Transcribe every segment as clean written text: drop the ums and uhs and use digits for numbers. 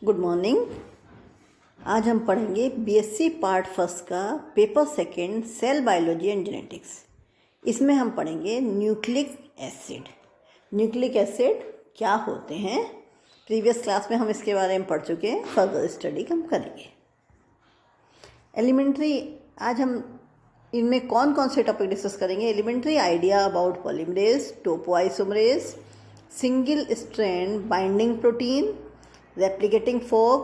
Good morning. आज हम पढ़ेंगे बीएससी पार्ट फर्स्ट का paper second cell biology and genetics. इसमें हम पढ़ेंगे न्यूक्लिक एसिड। न्यूक्लिक एसिड क्या होते हैं, प्रीवियस क्लास में हम इसके बारे में पढ़ चुके हैं, फर्दर स्टडी हम करेंगे। एलिमेंट्री, आज हम इनमें कौन कौन से टॉपिक डिस्कस करेंगे। Elementary idea about polymerase, topoisomerase, single strand binding protein, replicating fork,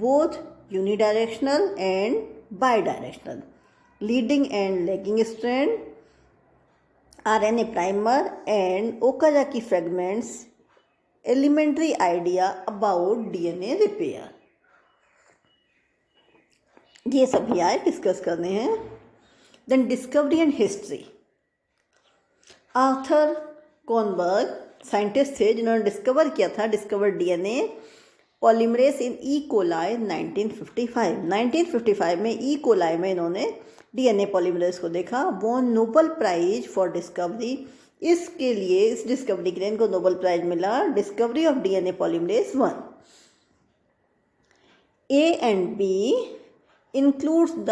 both unidirectional and bidirectional, leading and lagging strand, RNA primer and Okazaki fragments, elementary idea about DNA repair। ये सभी आज discuss करने हैं। Then discovery and history. Arthur Kornberg scientist थे जिन्होंने discover किया था, discover DNA polymerase in E coli 1955 में ई कोलाई में इन्होंने डीएनए पॉलीमरेज को देखा। Won Nobel prize for discovery, इसके लिए, इस डिस्कवरी के लिए इनको नोबेल प्राइज मिला। Discovery of DNA polymerase 1। A and B includes the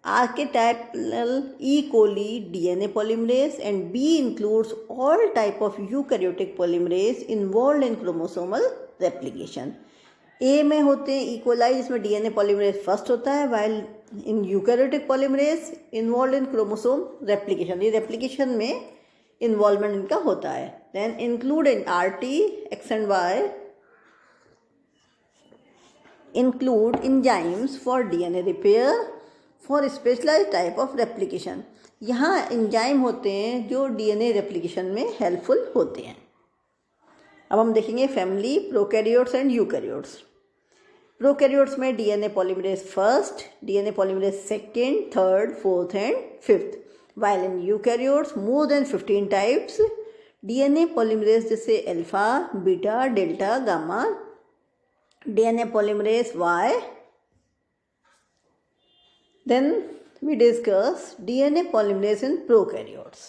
archetypal E. coli DNA polymerase and B includes all type of eukaryotic polymerase involved in chromosomal replication। A में होते हैं E. coli जिसमें DNA polymerase first होता है, while in eukaryotic polymerase involved in chromosome replication, ये replication में involvement इनका होता है। Then include in RT, X and Y include enzymes for DNA repair for specialise type of replication. यहाँ enzyme होते हैं जो डीएनए रेप्लिकेशन में हेल्पफुल होते हैं। अब हम देखेंगे family prokaryotes and eukaryotes. Prokaryotes में DNA polymerase first, DNA polymerase second, third, fourth and fifth, while in eukaryotes more than 15 types DNA polymerase, जैसे alpha, beta, delta, gamma, DNA polymerase Y. Then we discuss DNA polymerase in prokaryotes.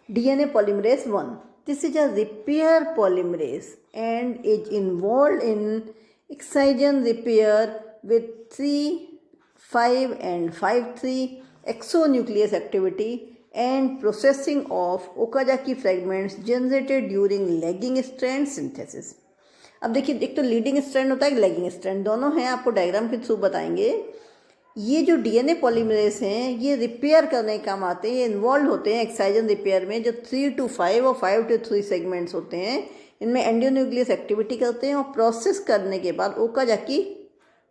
DNA polymerase 1. This is a repair polymerase and is involved in excision repair with 3,5 and 5,3 exonuclease activity and processing of Okazaki fragments generated during lagging strand synthesis। अब देखिए, एक तो leading strand होता है, एक lagging strand, दोनों हैं, आपको डायग्राम के थ्रू बताएंगे। ये जो डीएनए पॉलीमरेज हैं ये रिपेयर करने के काम आते हैं, ये इन्वॉल्व होते हैं एक्साइजन रिपेयर में। जो 3 to 5 और 5 to 3 सेगमेंट्स होते हैं, इनमें एंडोन्यूक्लियस एक्टिविटी करते हैं और प्रोसेस करने के बाद ओकाजाकी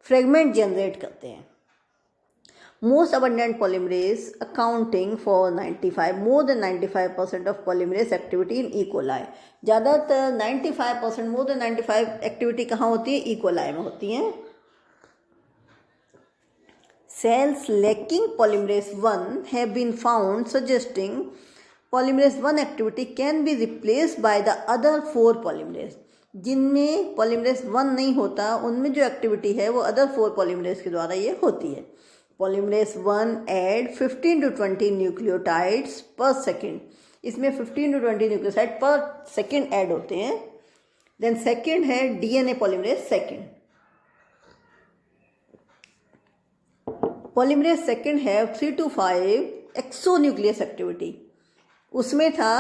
फ्रेगमेंट जनरेट करते हैं। Most abundant polymerase accounting for 95, more than 95% of polymerase activity in E coli. ज़्यादातर 95%, मोर देन 95 एक्टिविटी कहाँ होती है? ई कोलाई में होती हैं। Cells lacking polymerase 1 have been found, suggesting polymerase 1 activity can be replaced by the other 4 polymerase। जिनमें polymerase 1 नहीं होता, उनमें जो एक्टिविटी है वो other 4 polymerase के द्वारा ये होती है। polymerase 1 add 15 to 20 nucleotides per second। इसमें 15 to 20 nucleotides per second add होते हैं। Then second है DNA polymerase second। Polymerase second है 3 to 5 एक्सोन्यूक्लियस एक्टिविटी। उसमें था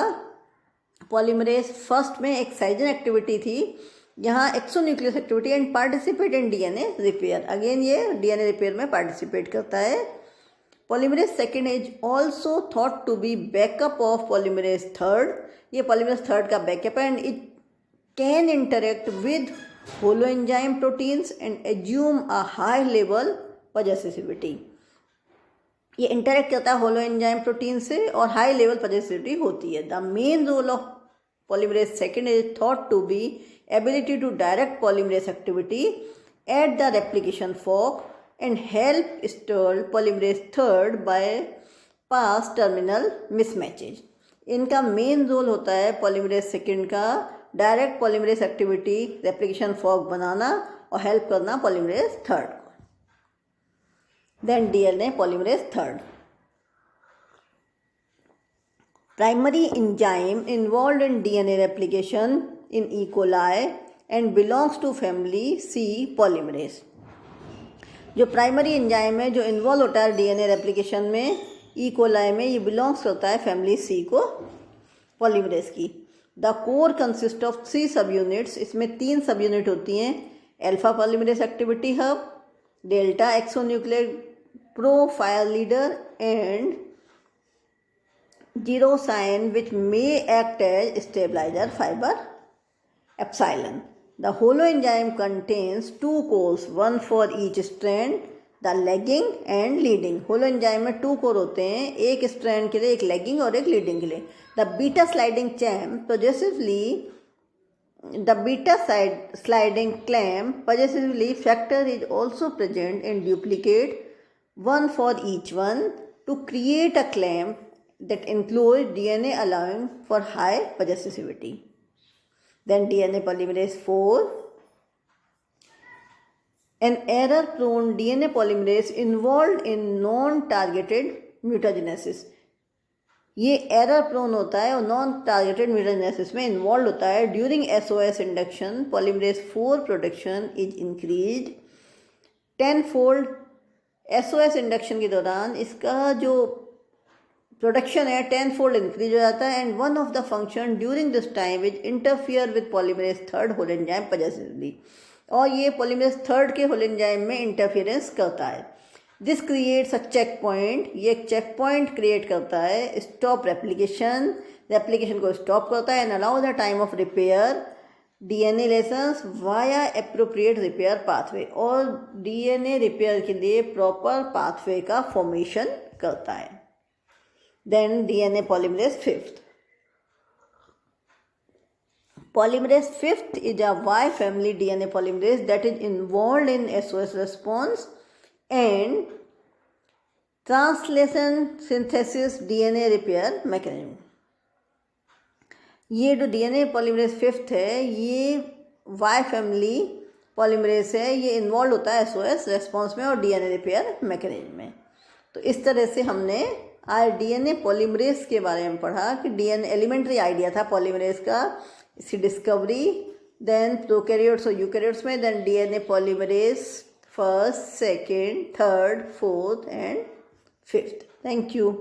पॉलीमरेज फर्स्ट में एक्साइजन एक्टिविटी थी, यहाँ exonuclease activity and participate in DNA repair. Again ये डीएनए रिपेयर में पार्टिसिपेट करता है। Polymerase second is also thought to be backup of polymerase third. ये पॉलीमरेज थर्ड का बैकअप है and it can interact with holo enzyme proteins and assume a high level processivity. ये interact करता है holo enzyme protein से और high level processivity होती है। The main role of polymerase second is thought to be ability to direct polymerase activity at the replication fork and help stall polymerase third bypass terminal mismatches. इनका main role होता है polymerase second का direct polymerase activity, replication fork बनाना और help करना polymerase third. Then DNA polymerase third. Primary enzyme involved in DNA replication in E. coli and belongs to family C polymerase. जो primary enzyme है जो involve होता है DNA replication में E coli में, ये बिलोंग्स करता है फैमिली सी को पॉलीमरेज की. द कोर कंसिस्ट ऑफ 3 सब यूनिट्स. इसमें 3 सब यूनिट होती हैं. Alpha polymerase activity hub, delta exonucleic profile leader and zerosine which may act as stabiliser fibre epsilon. The holoenzyme contains 2 cores, one for each strand, the lagging and leading. holoenzyme में 2 core होते हैं, एक strand के लिए, एक lagging और एक leading के लिए. The beta sliding clamp factor is also present in duplicate, one for each one, to create a clamp that includes DNA allowing for high possessivity. Then DNA polymerase 4. An error-prone DNA polymerase involved in non-targeted mutagenesis. ये error prone होता है और non-targeted mutagenesis में involved होता है. During SOS induction, polymerase 4 production is increased 10-fold. SOS induction के दौरान इसका जो प्रोडक्शन है 10-fold इंक्रीज हो जाता है. And one of the function during this time is interfere with polymerase 3 whole enzyme positively. और ये पॉलीमरेज 3 के होल एंजाइम में इंटरफियरेंस करता है. This creates a checkpoint. ये एक चेक पॉइंट क्रिएट करता है. स्टॉप रेप्लिकेशन को स्टॉप करता है. And allow the time of repair DNA lessons via appropriate repair pathway. और डीएनए रिपेयर के लिए प्रॉपर पाथवे का फॉर्मेशन करता है. Then DNA polymerase 5th. Polymerase 5th is a Y family DNA polymerase that is involved in SOS response and translation synthesis DNA repair mechanism. ये जो DNA polymerase 5th है ये Y family polymerase है. ये involve होता है SOS response में और DNA repair mechanism में. तो इस तरह से हमने आज डीएनए पॉलीमरेज के बारे में पढ़ा कि डीएनए एलिमेंट्री आइडिया था पॉलीमरेज का, इसकी डिस्कवरी. देन प्रोकैरियोट्स और यूकैरियोट्स में then DNA polymerase 1st, 2nd, 3rd, 4th and 5th. Thank you.